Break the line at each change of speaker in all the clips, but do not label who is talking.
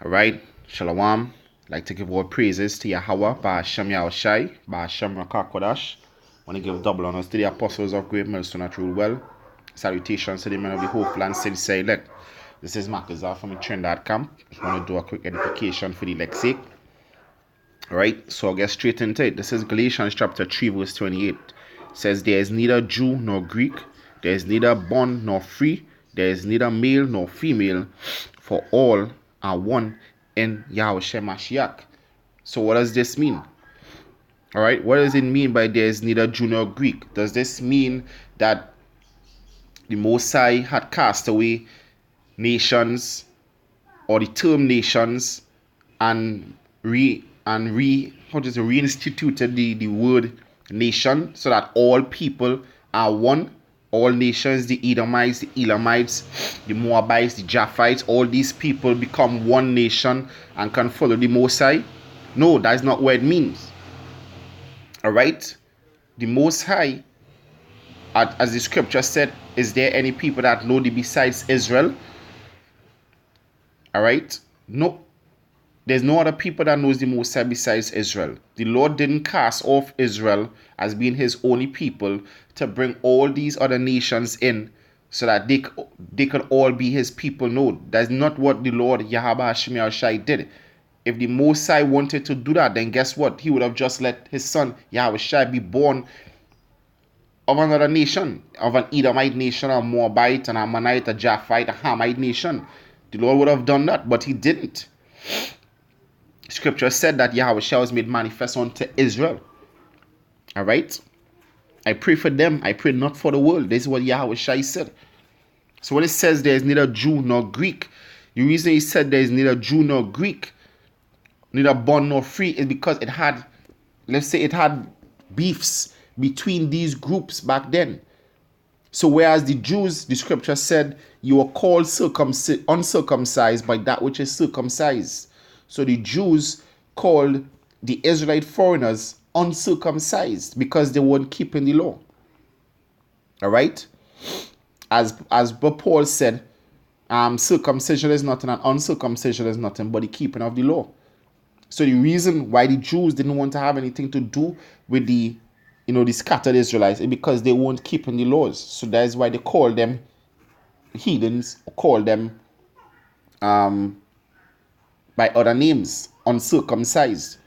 All right, Shalom. I'd like to give all praises to Yahweh, Ba'ashem Yahushai, Ba'ashem Rakakodash. Want to give double honors to the apostles of Great Millstone that rule well. Salutations to the men of the hopeful and sincere elect. This is Makazar from the Trinidad camp. Just want to do a quick edification for the elect's sake. All right, so I'll get straight into it. This is Galatians chapter 3, verse 28. It says, there is neither Jew nor Greek, there is neither bond nor free, there is neither male nor female, for all are one in Yahushua Mashiach. So what does this mean? All right, what does it mean by there is neither Jew nor Greek? Does this mean that the Most High had cast away nations, or the term nations, and reinstituted the word nation, so that all people are one? All nations, the Edomites, the Elamites, the Moabites, the Japhites, all these people become one nation and can follow the Most High? No, that's not what it means. All right? The Most High, as the scripture said, is there any people that know thee besides Israel? All right? No. There's no other people that knows the Most High besides Israel. The Lord didn't cast off Israel as being his only people to bring all these other nations in so that they could all be his people. No, that's not what the Lord Yahweh Shai did. If the Most High wanted to do that, then guess what? He would have just let his son Yahweh Shai be born of another nation, of an Edomite nation, a Moabite, an Ammonite, a Japhite, a Hamite nation. The Lord would have done that, but he didn't. Scripture said that Yahweh was made manifest unto Israel. All right? I pray for them. I pray not for the world. This is what Yahweh said. So when it says there is neither Jew nor Greek, the reason he said there is neither Jew nor Greek, neither bond nor free, is because it had, let's say it had beefs between these groups back then. So whereas the Jews, the scripture said, you are called uncircumcised by that which is circumcised. So the Jews called the Israelite foreigners uncircumcised because they weren't keeping the law. All right? As Paul said, circumcision is nothing and uncircumcision is nothing but the keeping of the law. So the reason why the Jews didn't want to have anything to do with the scattered Israelites is because they weren't keeping the laws. So that is why they call them heathens, or call them by other names, uncircumcised,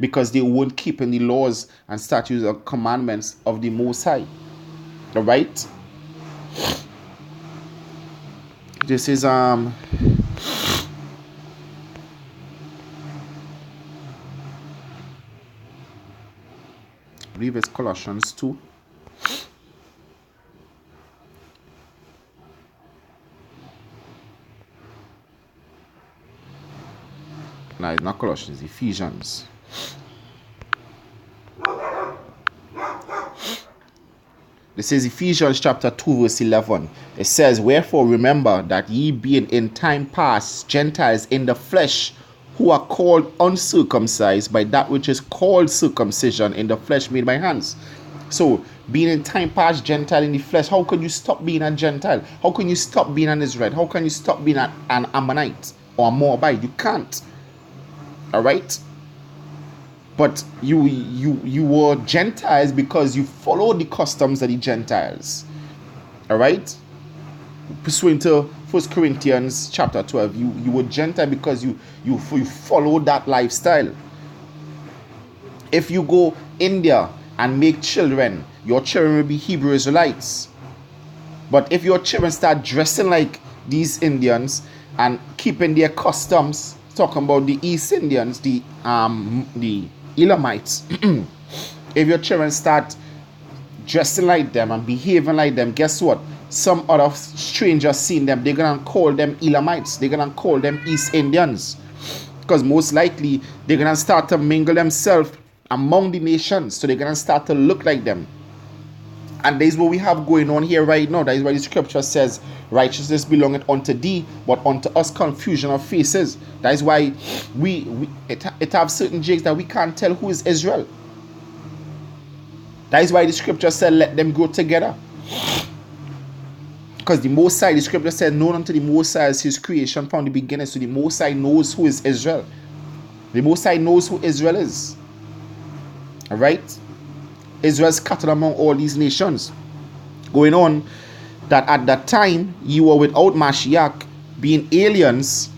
because they weren't keeping the laws and statutes and commandments of the Most High. All right? This is I believe it's Colossians 2. No, it's not Colossians, Ephesians. This is Ephesians chapter 2, verse 11. It says, wherefore remember that ye being in time past Gentiles in the flesh, who are called uncircumcised by that which is called circumcision in the flesh made by hands. So, being in time past Gentile in the flesh, how can you stop being a Gentile? How can you stop being an Israelite? How can you stop being an Ammonite or a Moabite? You can't. All right? But you were Gentiles because you followed the customs of the Gentiles. All right? Pursuant to 1 Corinthians chapter 12, you were Gentile because you followed that lifestyle. If you go India and make children, your children will be Hebrew Israelites. But if your children start dressing like these Indians and keeping their customs, talking about the East Indians, the Elamites, if your children start dressing like them and behaving like them, guess what? Some other strangers seeing them, they're gonna call them Elamites, they're gonna call them East Indians, because most likely they're gonna start to mingle themselves among the nations, so they're gonna start to look like them. And that is what we have going on here right now. That is why the scripture says, righteousness belongeth unto thee, but unto us confusion of faces. That is why it have certain jakes that we can't tell who is Israel. That is why the scripture said, let them grow together. Because the Most High, the scripture said, known unto the Most High is his creation from the beginning. So the Most High knows who is Israel. The Most High knows who Israel is. Alright? Israel is scattered among all these nations. Going on, that at that time you were without Mashiach, being aliens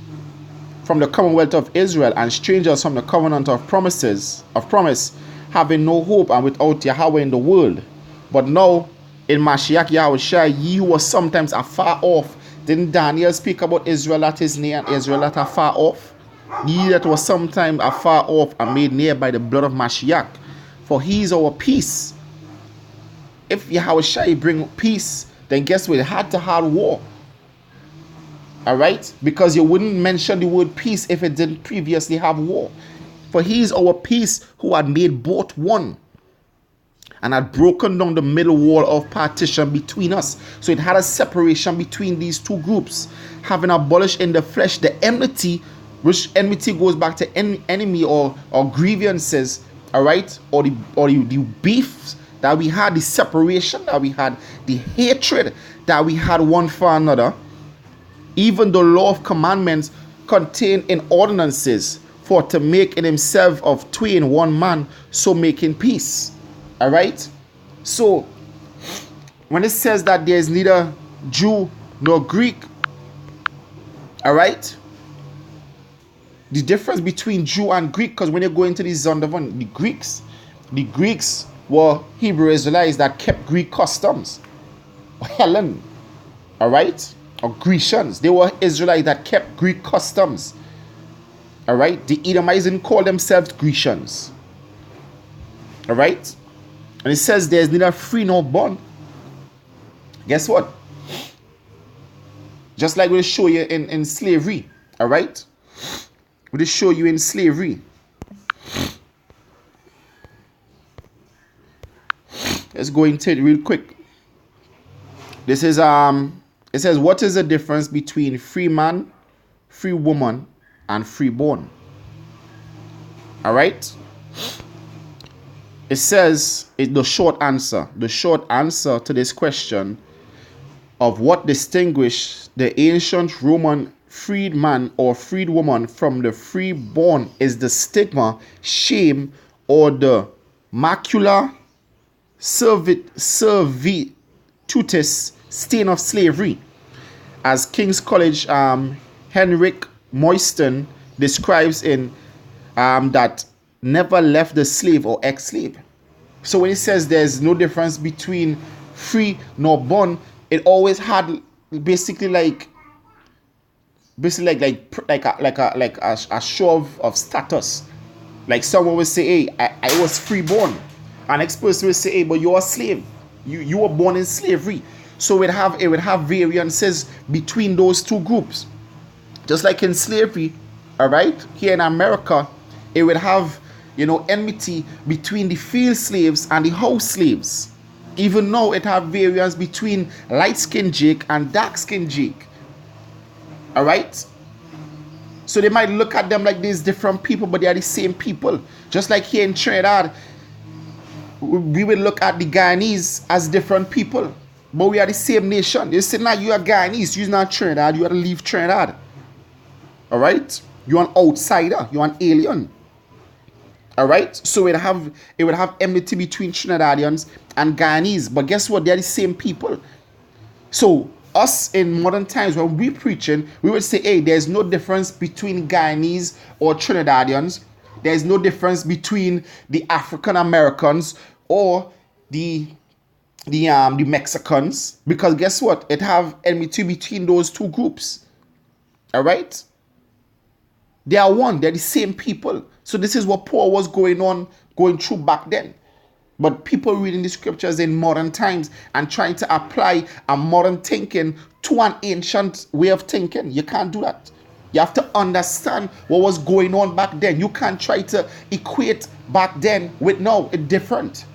from the commonwealth of Israel and strangers from the covenant of promise, having no hope and without Yahweh in the world. But now in Mashiach Yahushua, ye who were sometimes afar off. Didn't Daniel speak about Israel that is near and Israel that are far off? Ye that were sometime afar off are made near by the blood of Mashiach, for he is our peace. If Yahushua bring peace, then guess what? It had to have war. Alright? Because you wouldn't mention the word peace if it didn't previously have war. For he is our peace, who had made both one, and had broken down the middle wall of partition between us. So it had a separation between these two groups, having abolished in the flesh the enmity, which enmity goes back to enemy or grievances, alright? Or the beefs that we had, the separation that we had, the hatred that we had one for another. Even the law of commandments contained in ordinances, for to make in himself of twain one man, so making peace. All right? So, when it says that there is neither Jew nor Greek, all right? The difference between Jew and Greek, because when you go into the Zondervan, the Greeks were Hebrew Israelites that kept Greek customs. Helen, all right? Or Grecians, they were Israelites that kept Greek customs. All right? The Edomites didn't call themselves Grecians. All right? And it says there's neither free nor bond. Guess what? Just like we'll show you in slavery. All right? We'll show you in slavery. Let's go into it real quick. This is it says, what is the difference between free man, free woman, and freeborn? All right? It says, the short answer to this question of what distinguished the ancient Roman freedman or freedwoman from the freeborn is the stigma, shame, or the macula servitutis stain of slavery, as King's College Henrik Moisten describes in that never left the slave or ex-slave. So when it says there's no difference between free nor bond, it always had basically like a show of status. Like someone would say, hey, I was freeborn. An next person would say, hey, but you're a slave. You were born in slavery. So it would have variances between those two groups. Just like in slavery, all right, here in America, it would have, enmity between the field slaves and the house slaves. Even though it have variance between light-skinned Jake and dark-skinned Jake. All right? So they might look at them like these different people, but they are the same people. Just like here in Trinidad, we would look at the Guyanese as different people. But we are the same nation. You say, now you are Guyanese, you're not Trinidad, you have to leave Trinidad. Alright? You're an outsider, you're an alien. Alright? So it would have enmity between Trinidadians and Guyanese. But guess what? They're the same people. So us in modern times, when we're preaching, we would say, hey, there's no difference between Guyanese or Trinidadians. There's no difference between the African Americans or the Mexicans, because guess what? It have enmity between those two groups. All right? They are one. They're the same people. So this is what Paul was going through back then. But people reading the scriptures in modern times and trying to apply a modern thinking to an ancient way of thinking. You can't do that. You have to understand what was going on back then. You can't try to equate back then with now. It's different.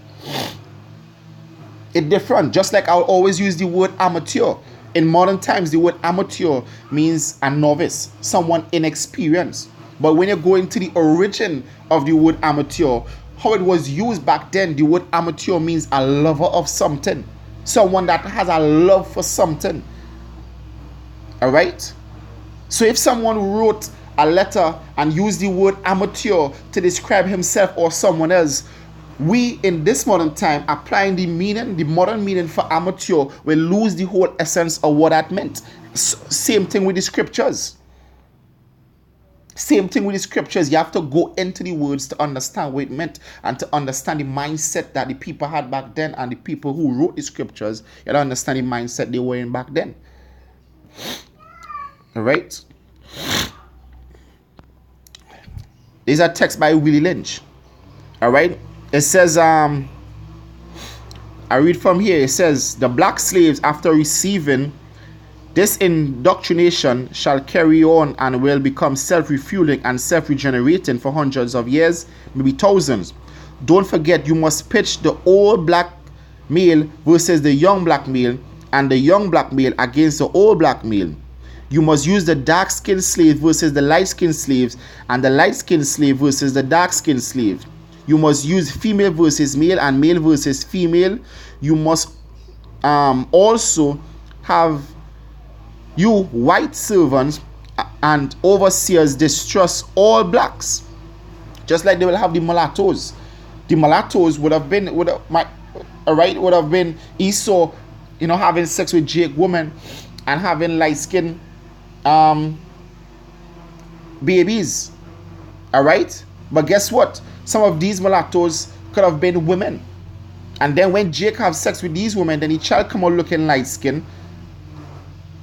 It's different. Just like I'll always use the word amateur. In modern times, the word amateur means a novice, someone inexperienced. But when you go into the origin of the word amateur, how it was used back then, the word amateur means a lover of something. Someone that has a love for something. All right. So if someone wrote a letter and used the word amateur to describe himself or someone else, we in this modern time applying the meaning, the modern meaning for amateur, will lose the whole essence of what that meant. Same thing with the scriptures. Same thing with the scriptures. You have to go into the words to understand what it meant and to understand the mindset that the people had back then and the people who wrote the scriptures. You don't understand the mindset they were in back then. All right. There's a text by Willie Lynch. All right. It says, I read from here. It says, the black slaves, after receiving this indoctrination, shall carry on and will become self-refueling and self-regenerating for hundreds of years, maybe thousands. Don't forget, you must pitch the old black male versus the young black male, and the young black male against the old black male. You must use the dark-skinned slave versus the light-skinned slaves, and the light-skinned slave versus the dark-skinned slave. You must use female versus male and male versus female. You must also have you white servants and overseers distrust all blacks, just like they will have the mulattoes. The mulattoes would have been Esau, having sex with Jake woman and having light skin babies. All right, but guess what? Some of these mulattoes could have been women, and then when Jake have sex with these women, then the child come out looking light skin,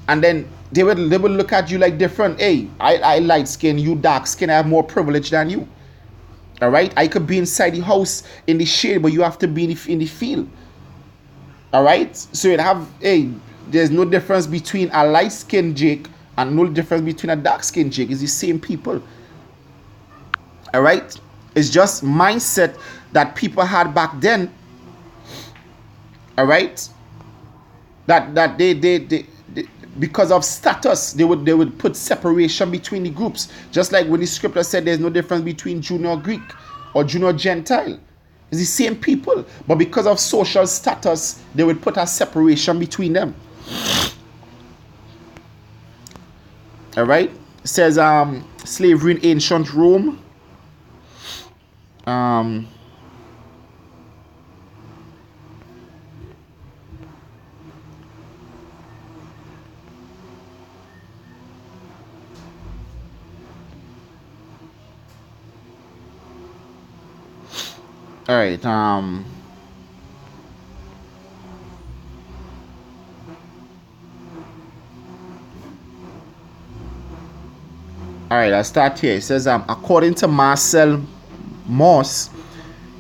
and then they would look at you like different. Hey, I light skin, you dark skin, I have more privilege than you. All right, I could be inside the house in the shade, but you have to be in the field. All right, so you'd have, there's no difference between a light skinned Jake and no difference between a dark skinned Jake. It's the same people. All right, it's just mindset that people had back then. All right, that they because of status, they would put separation between the groups, just like when the scripture said there's no difference between Jew or Greek or Jew or Gentile. It's the same people, but because of social status, they would put a separation between them. All right, it says slavery in ancient Rome. All right. All right, I'll start here. It says, according to Marcel Mauss,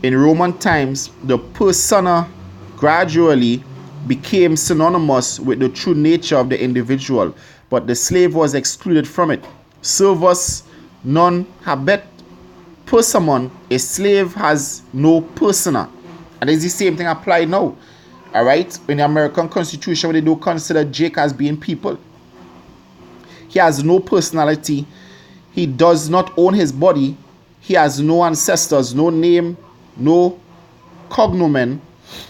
in Roman times, the persona gradually became synonymous with the true nature of the individual, but the slave was excluded from it. Servus non habet personam, a slave has no persona. And it's the same thing applied now. All right, in the American Constitution, they do consider Jake as being people. He has no personality. He does not own his body. He has no ancestors, no name, no cognomen,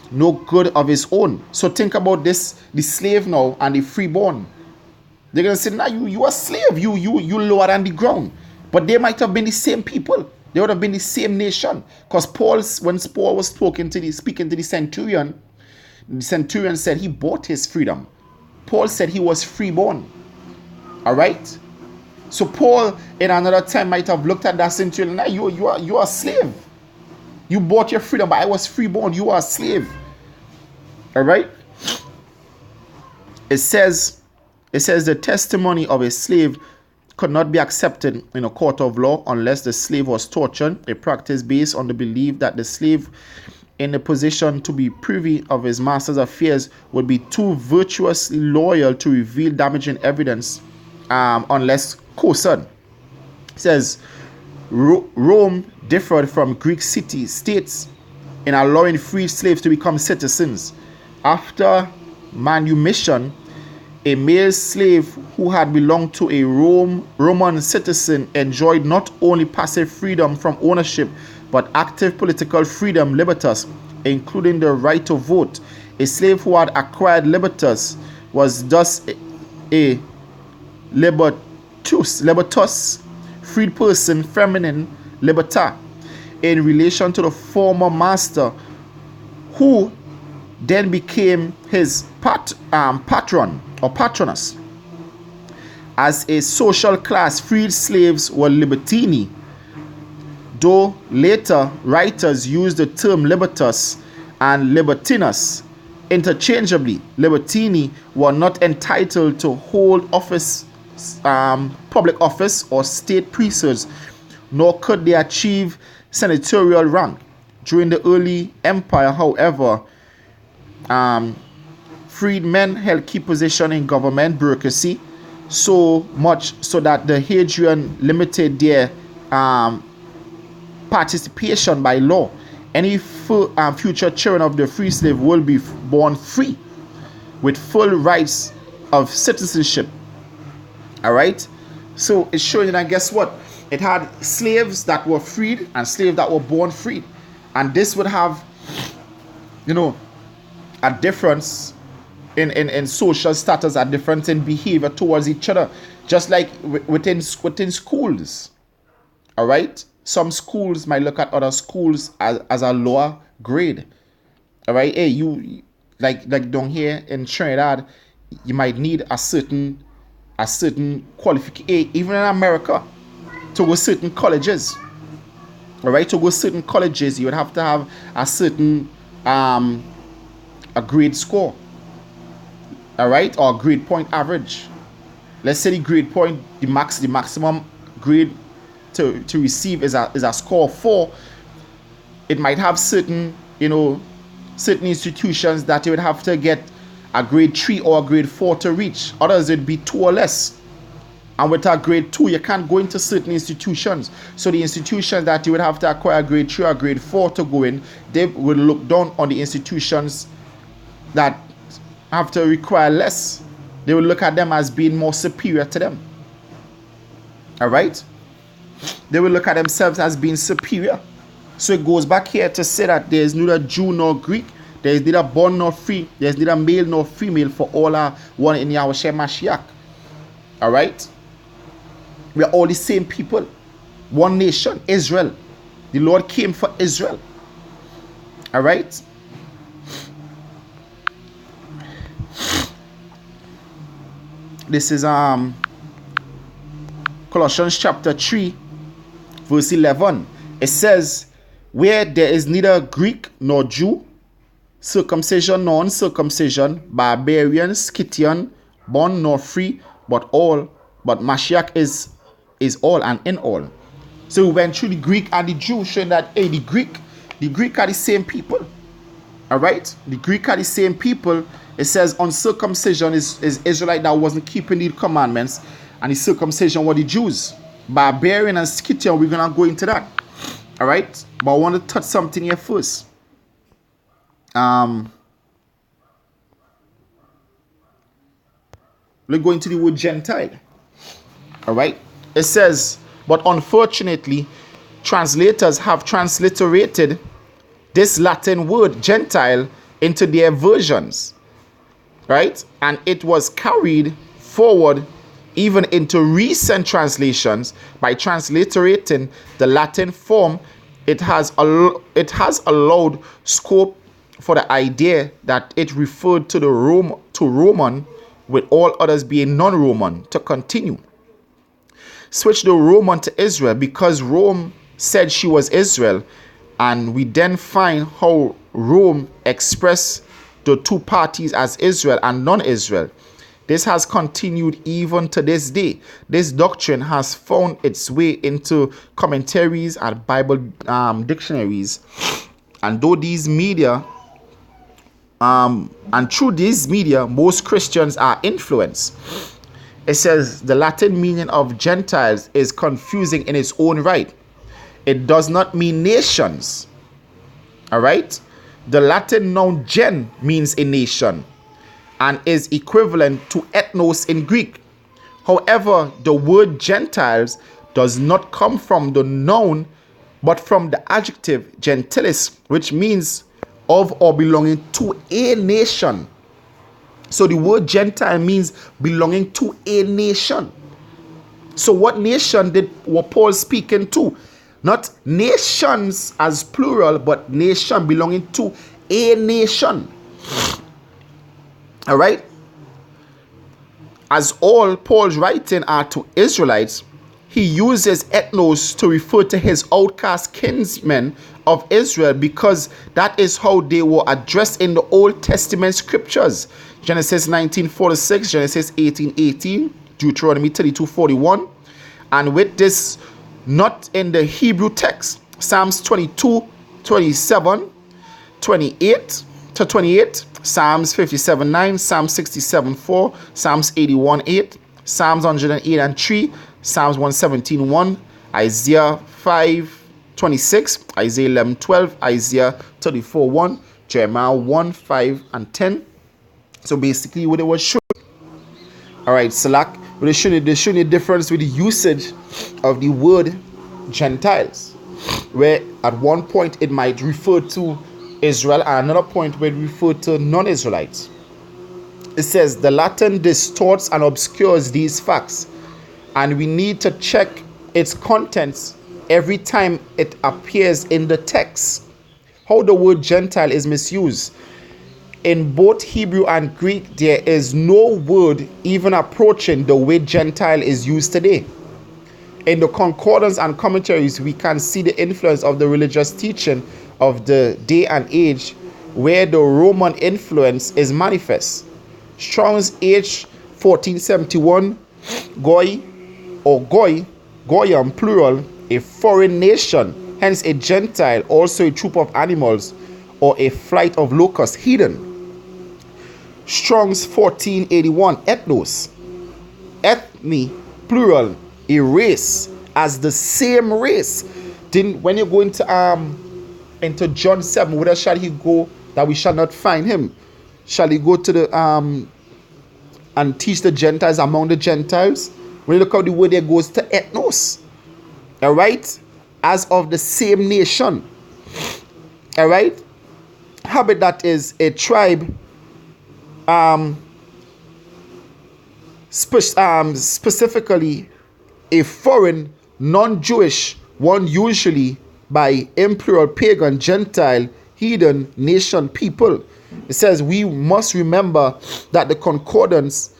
no good of his own. So think about this, the slave now and the freeborn. They're going to say, nah, you are a slave. You lower than the ground. But they might have been the same people. They would have been the same nation. Because when Paul was speaking to the centurion said he bought his freedom. Paul said he was freeborn. All right? So Paul, in another time, might have looked at that centurion. Nah, you are a slave. You bought your freedom, but I was freeborn. You are a slave. All right? It says the testimony of a slave could not be accepted in a court of law unless the slave was tortured, a practice based on the belief that the slave in a position to be privy of his master's affairs would be too virtuously loyal to reveal damaging evidence unless coerced. It says Rome differed from Greek states in allowing free slaves to become citizens. After manumission, a male slave who had belonged to a Roman citizen enjoyed not only passive freedom from ownership, but active political freedom libertas, including the right to vote. A slave who had acquired libertas was thus a libertus, freed person, feminine, liberta, in relation to the former master, who then became his patron or patronus. As a social class, freed slaves were libertini, though later writers used the term libertus and libertinus interchangeably. Libertini were not entitled to hold office, public office or state priesthoods, nor could they achieve senatorial rank. During the early empire, however, freed men held key position in government bureaucracy, so much so that the Hadrian limited their participation by law. Any future children of the free slave will be born free with full rights of citizenship. All right, so it's showing that, guess what, it had slaves that were freed and slaves that were born freed, and this would have, a difference in social status, a difference in behavior towards each other, just like within schools. All right, some schools might look at other schools as a lower grade. All right, hey, you like down here in Trinidad, you might need a certain qualification, even in America, to go certain colleges. All right, to go certain colleges, you would have to have a certain a grade score. All right, or grade point average. Let's say the grade point, the maximum grade to receive is a score of 4. It might have certain institutions that you would have to get a grade 3 or a grade 4 to reach. Others it'd be 2 or less. And with a grade 2, you can't go into certain institutions. So the institutions that you would have to acquire a grade 3 or grade 4 to go in, they will look down on the institutions that have to require less. They will look at them as being more superior to them. All right? They will look at themselves as being superior. So it goes back here to say that there is neither Jew nor Greek, there is neither born nor free, there is neither male nor female, for all are one in Yahushua Mashiach. All right? We are all the same people. One nation, Israel. The Lord came for Israel. All right? This is Colossians chapter 3, verse 11. It says, where there is neither Greek nor Jew, circumcision nor uncircumcision, barbarian, Scythian, bond nor free, but Mashiach is all and in all. So we went through the Greek and the Jew, showing that, hey, the Greek are the same people. All right, the Greek are the same people. It says uncircumcision is Israelite that wasn't keeping the commandments, and the circumcision were the Jews. Barbarian and Scythian, we're gonna go into that. All right, but I want to touch something here first. Let's go into the word Gentile. All right, it says, but unfortunately, translators have transliterated this Latin word Gentile into their versions, right? And it was carried forward even into recent translations by transliterating the Latin form. It has allowed scope for the idea that it referred to Roman, with all others being non-Roman, to continue. Switch the Roman to Israel because Rome said she was Israel, and we then find how Rome expressed the two parties as Israel and non-Israel. This has continued even to this day. This doctrine has found its way into commentaries and Bible dictionaries, and through these media, most Christians are influenced. It says the Latin meaning of Gentiles is confusing in its own right. It does not mean nations. All right? The Latin noun gen means a nation and is equivalent to ethnos in Greek. However, the word Gentiles does not come from the noun but from the adjective gentilis, which means of or belonging to a nation. So the word Gentile means belonging to a nation. So what nation was Paul speaking to? Not nations as plural, but nation belonging to a nation. All right? As all Paul's writing are to Israelites, he uses ethnos to refer to his outcast kinsmen of Israel because that is how they were addressed in the Old Testament scriptures. Genesis 19:46, Genesis 18:18, Deuteronomy 32:41. And with this, not in the Hebrew text, Psalms 22:27, 28 to 28, Psalms 57:9, Psalms 67:4, Psalms 81:8, Psalms 108:3, Psalms 117:1, Isaiah 5:26, Isaiah 11:12, Isaiah 34:1, Jeremiah 1:5 and 10. So basically what it was showing. Alright, Salak, but they showing a difference with the usage of the word Gentiles, where at one point it might refer to Israel and another point where it referred to non-Israelites. It says the Latin distorts and obscures these facts, and we need to check its contents every time it appears in the text. How the word Gentile is misused. In both Hebrew and Greek, there is no word even approaching the way Gentile is used today. In the concordance and commentaries, we can see the influence of the religious teaching of the day and age, where the Roman influence is manifest. Strong's H 1471, Goy or Goyim plural, a foreign nation, hence a Gentile, also a troop of animals or a flight of locusts, heathen. Strong's 1481, ethnos, ethne plural, a race, as the same race. Then when you go into John 7, whither shall he go that we shall not find him? Shall he go to the and teach the Gentiles among the Gentiles? When you look at the word, there goes to ethnos. All right, as of the same nation. All right, habit, that is a tribe, specifically a foreign, non-Jewish one, usually by imperial, pagan, Gentile, heathen, nation, people. It says we must remember that the concordance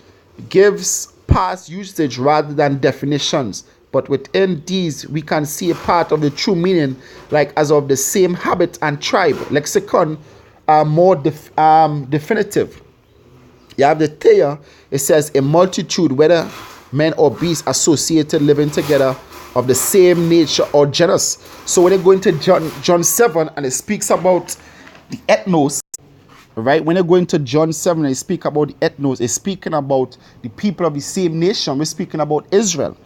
gives past usage rather than definitions, but within these we can see a part of the true meaning, like as of the same habit and tribe. Lexicon are more definitive. You have the Thea, it says a multitude, whether men or beasts associated, living together, of the same nature or genus. So when you go into John 7 and it speaks about the ethnos, right? When you go into John 7 and it speaks about the ethnos, it's speaking about the people of the same nation. We're speaking about Israel.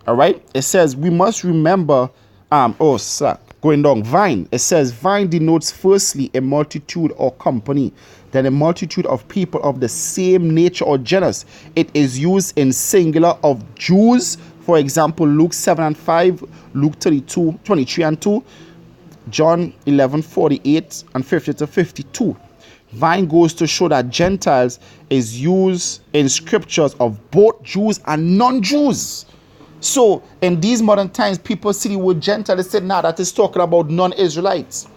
All right? It says we must remember, going down, vine. It says vine denotes firstly a multitude or company, then a multitude of people of the same nature or genus. It is used in singular of Jews. For example, Luke 7 and 5, Luke 23 and 2, John 11, 48 and 50 to 52. Vine goes to show that Gentiles is used in scriptures of both Jews and non-Jews. So in these modern times, people see the word Gentile, they say, nah, that is talking about non-Israelites.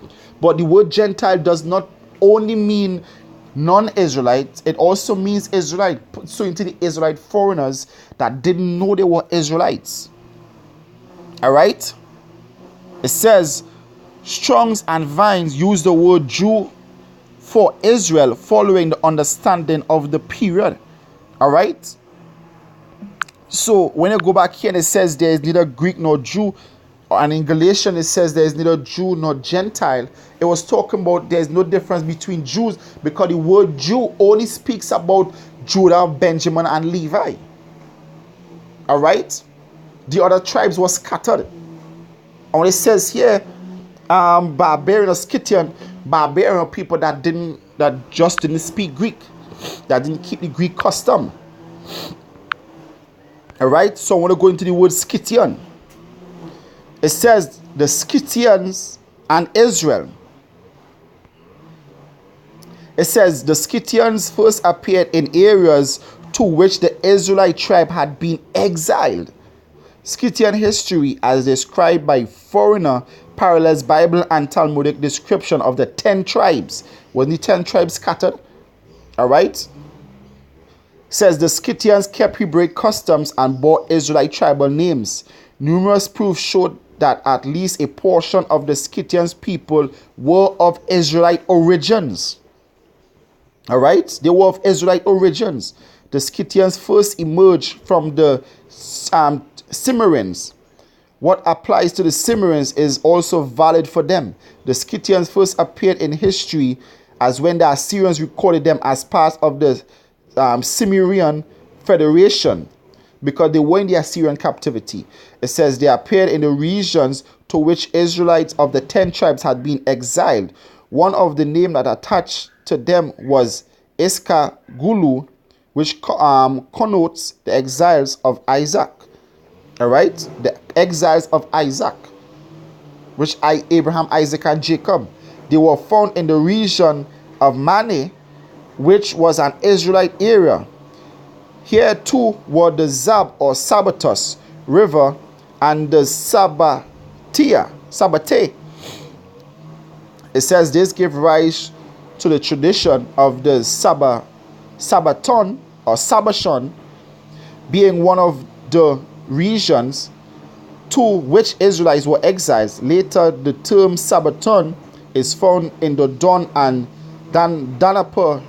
But the word Gentile does not only mean non-Israelites, it also means Israelite. So into the Israelite foreigners that didn't know they were Israelites. All right? It says Strongs and Vines use the word Jew for Israel following the understanding of the period. All right? So when you go back here and it says there is neither Greek nor Jew, and in Galatians it says there is neither Jew nor Gentile, it was talking about there is no difference between Jews, because the word Jew only speaks about Judah, Benjamin, and Levi. All right? The other tribes were scattered. And when it says here, barbarian or Scythian, barbarian are people that just didn't speak Greek, that didn't keep the Greek custom. All right, so I want to go into the word Scythian. It says the Scythians and Israel. It says the Scythians first appeared in areas to which the Israelite tribe had been exiled. Scythian history, as described by foreigner, parallels Bible and Talmudic description of the 10 tribes. When the 10 tribes scattered, all right, says the Scythians kept Hebraic customs and bore Israelite tribal names. Numerous proofs showed that at least a portion of the Scythians people were of Israelite origins. All right, they were of Israelite origins. The Scythians first emerged from the Cimmerians. What applies to the Cimmerians is also valid for them. The Scythians first appeared in history as when the Assyrians recorded them as part of the Cimmerian Federation, because they were in the Assyrian captivity. It says they appeared in the regions to which Israelites of the 10 tribes had been exiled. One of the names that attached to them was Iska Gulu, which connotes the exiles of Isaac. All right, the exiles of Isaac, which Abraham, Isaac, and Jacob. They were found in the region of Mane, which was an Israelite area. Here too were the Zab or Sabatos river and the Sabate. It says this gave rise to the tradition of the Sabaton or Sabashon being one of the regions to which Israelites were exiled. Later, the term Sabaton is found in the Don and Dnieper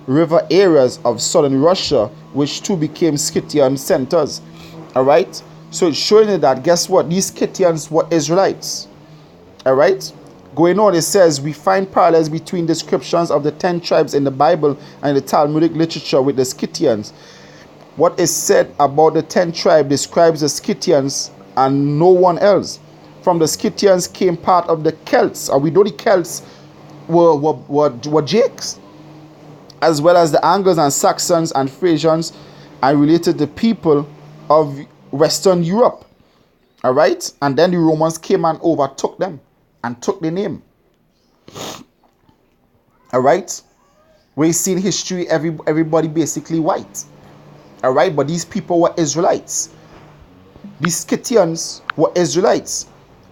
river areas of southern Russia, which too became Scythian centers. All right, so it's showing you that, guess what, these Scythians were Israelites. All right, going on, it says we find parallels between descriptions of the 10 tribes in the Bible and the Talmudic literature with the Scythians. What is said about the 10 tribes describes the Scythians and no one else. From the Scythians came part of the Celts, or we know the Celts were Jakes, as well as the Angles and Saxons and Frisians, and related to people of Western Europe. All right, and then the Romans came and overtook them and took the name. All right, we see in history everybody basically white. All right, but these people were Israelites. These Scythians were Israelites.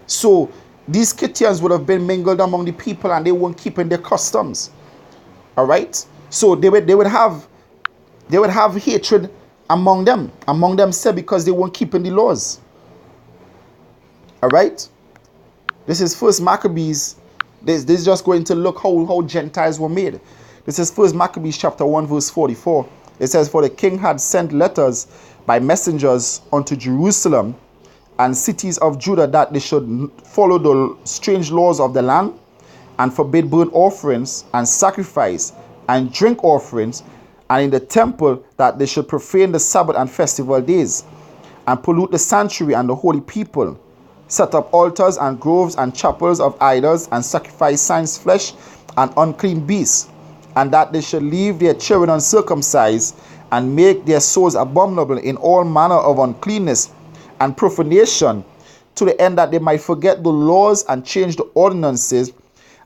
So these Scythians would have been mingled among the people, and they weren't keeping their customs. All right, so they would have hatred among themselves because they weren't keeping the laws. All right, this is First Maccabees. This is just going to look how Gentiles were made. This is First Maccabees chapter 1 verse 44. It says, for the king had sent letters by messengers unto Jerusalem and cities of Judah that they should follow the strange laws of the land and forbid burnt offerings and sacrifice and drink offerings, and in the temple that they should profane the Sabbath and festival days and pollute the sanctuary and the holy people, set up altars and groves and chapels of idols and sacrifice signs, flesh and unclean beasts, and that they should leave their children uncircumcised and make their souls abominable in all manner of uncleanness and profanation, to the end that they might forget the laws and change the ordinances,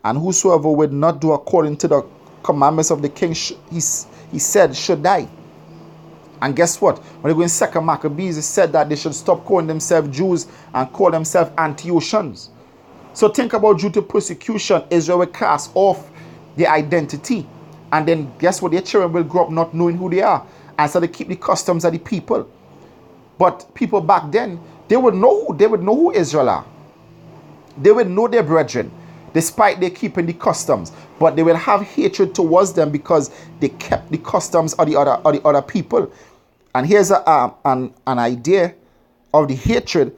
and whosoever would not do according to the commandments of the king, he said, should die. And guess what? When they go in 2 Maccabees, it said that they should stop calling themselves Jews and call themselves Antiochians. So think about, due to persecution, Israel will cast off their identity. And then guess what? Their children will grow up not knowing who they are. And so they keep the customs of the people. But people back then, they would know who Israel are. They would know their brethren, despite they keeping the customs. But they will have hatred towards them because they kept the customs of the other people. And here's an idea of the hatred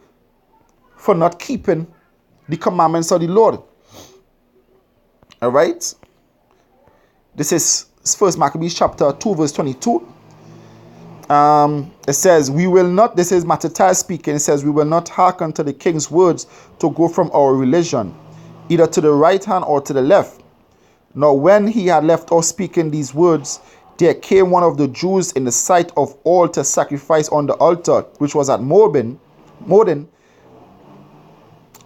for not keeping the commandments of the Lord. All right. This is 1 Maccabees chapter 2 verse 22. It says, we will not, this is Mattathias speaking, it says, we will not hearken to the king's words to go from our religion, either to the right hand or to the left. Now when he had left off speaking these words, there came one of the Jews in the sight of all to sacrifice on the altar, which was at Modin,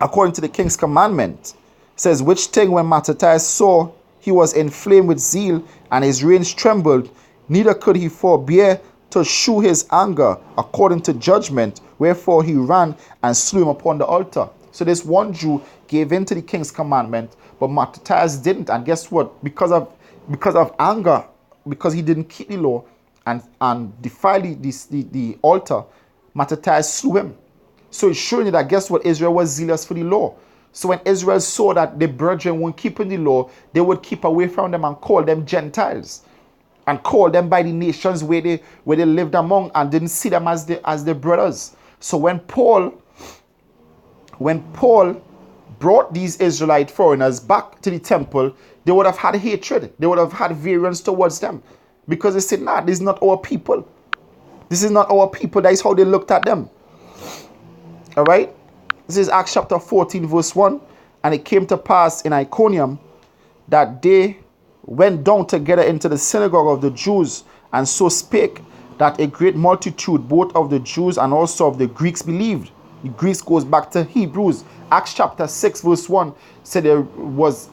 according to the king's commandment. It says, which thing when Mattathias saw, he was inflamed with zeal, and his reins trembled, neither could he forbear
to shew his anger according to judgment, wherefore he ran and slew him upon the altar. So this one Jew gave in to the king's commandment, but Mattathias didn't. And guess what? Because of anger, because he didn't keep the law and defile the altar, Mattathias slew him. So it's showing you that, guess what? Israel was zealous for the law. So when Israel saw that the brethren weren't keeping the law, they would keep away from them and call them Gentiles, and call them by the nations where they lived among, and didn't see them as their brothers. So when Paul brought these Israelite foreigners back to the temple, they would have had hatred. They would have had variance towards them, because they said, nah, this is not our people. This is not our people. That is how they looked at them. All right. This is Acts chapter 14 verse 1. And it came to pass in Iconium that they went down together into the synagogue of the Jews, and so spake, that a great multitude both of the Jews and also of the Greeks believed. The Greeks goes back to Hebrews. Acts chapter 6 verse 1 said there was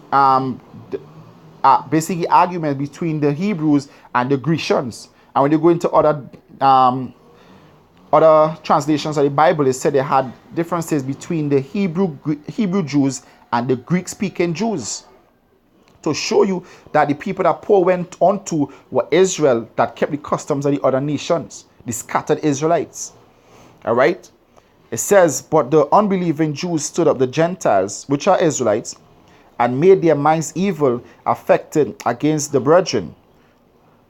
basically argument between the Hebrews and the Grecians. And when you go into other translations of the Bible, it said they had differences between the Hebrew Jews and the Greek-speaking Jews, to show you that the people that Paul went on to were Israel, that kept the customs of the other nations, the scattered Israelites. All right. It says, but the unbelieving Jews stood up, the Gentiles, which are Israelites, and made their minds evil affected against the brethren.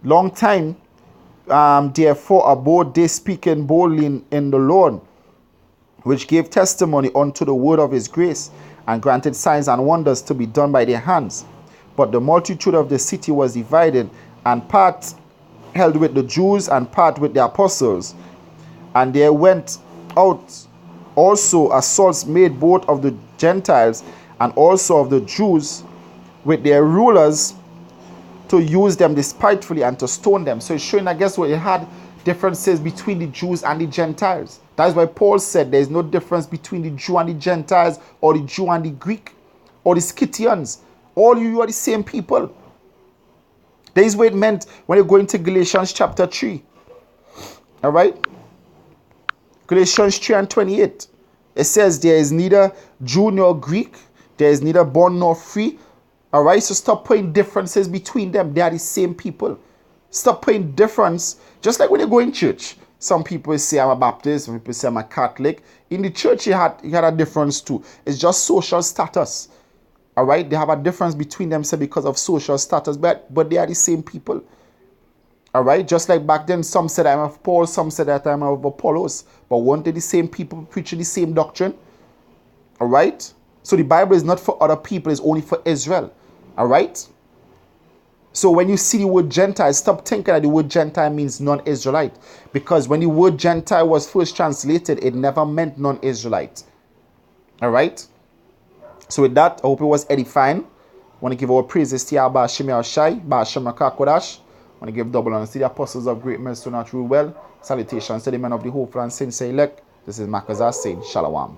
Long time, therefore, abode they speaking boldly in the Lord, which gave testimony unto the word of his grace, and granted signs and wonders to be done by their hands. But the multitude of the city was divided, and part held with the Jews, and part with the apostles. And there went out also assaults made both of the Gentiles and also of the Jews with their rulers, to use them despitefully and to stone them. So it's showing, I guess, what it had differences between the Jews and the Gentiles. That is why Paul said there is no difference between the Jew and the Gentiles, or the Jew and the Greek, or the Scythians. All you are the same people. That is what it meant when you go into Galatians chapter 3. All right? Galatians 3 and 28. It says there is neither Jew nor Greek. There is neither bond nor free. All right? So stop putting differences between them. They are the same people. Stop putting difference. Just like when you go in church. Some people say I'm a Baptist. Some people say I'm a Catholic. In the church, you had a difference too. It's just social status. All right? They have a difference between themselves because of social status. But they are the same people. All right? Just like back then, some said I'm of Paul. Some said that I'm of Apollos. But weren't they the same people preaching the same doctrine? All right? So the Bible is not for other people. It's only for Israel. All right? So when you see the word Gentile, stop thinking that the word Gentile means non-Israelite. Because when the word Gentile was first translated, it never meant non-Israelite. All right? So with that, I hope it was edifying. I want to give our praises to Yahweh Hashem Yahushai, Ba'ashem Rakakodash. I want to give double honors to the apostles of great mercy to not rule well. Salutations to the men of the hopeful and sincere elect. This is Makazah saying Shalom.